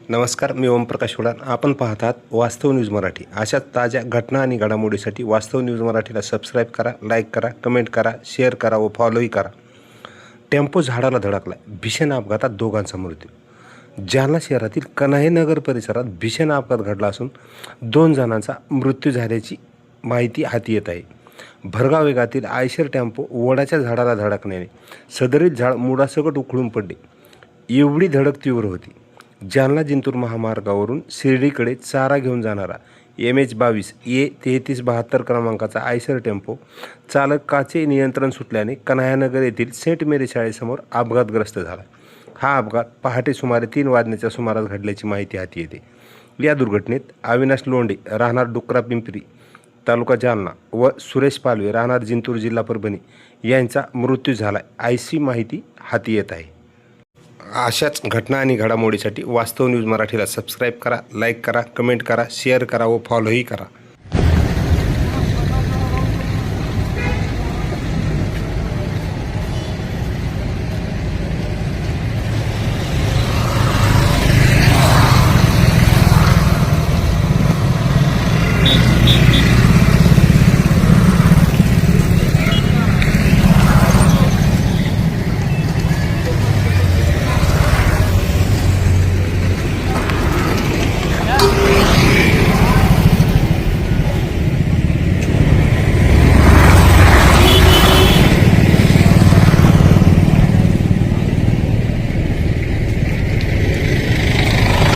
नमस्कार, मी ओमप्रकाश उडान. आपण पाहतात वास्तव न्यूज मराठी. अशा ताज्या घटना आणि घडामोडीसाठी वास्तव न्यूज मराठीला सबस्क्राईब करा, लाईक करा, कमेंट करा, शेअर करा व फॉलोही करा. टेम्पो झाडाला धडकला, भीषण अपघातात दोघांचा मृत्यू. जालना शहरातील कन्हाई नगर परिसरात भीषण अपघात घडला असून 2 जणांचा मृत्यू झाल्याची माहिती हाती येत आहे. भरधाव वेगातील आयशर टेम्पो वडाच्या झाडाला धडकल्याने सदरील झाड मुळासकट उखळून पडले. एवढी धडक तीव्र होती. जालना जिंतूर महामार्गावरून शिर्डीकडे चारा घेऊन जाणारा MH22 A3372 क्रमांकाचा आयशर टेम्पो चालकाचे नियंत्रण सुटल्याने कन्हायानगर येथील सेंट मेरी शाळेसमोर अपघातग्रस्त झाला. हा अपघात पहाटे सुमारे 3 वाजण्याच्या सुमारास घडल्याची माहिती हाती येते. या दुर्घटनेत अविनाश लोंढे राहणार डुकरा पिंपरी तालुका जालना व सुरेश पालवे राहणार जिंतूर जिल्हा परभणी यांचा मृत्यू झाला अशी माहिती हाती येत आहे. अशाच घटना आणि घडामोडीसाठी वास्तव न्यूज मराठीला सबस्क्राईब करा, लाईक करा, कमेंट करा, शेअर करा व फॉलोही करा.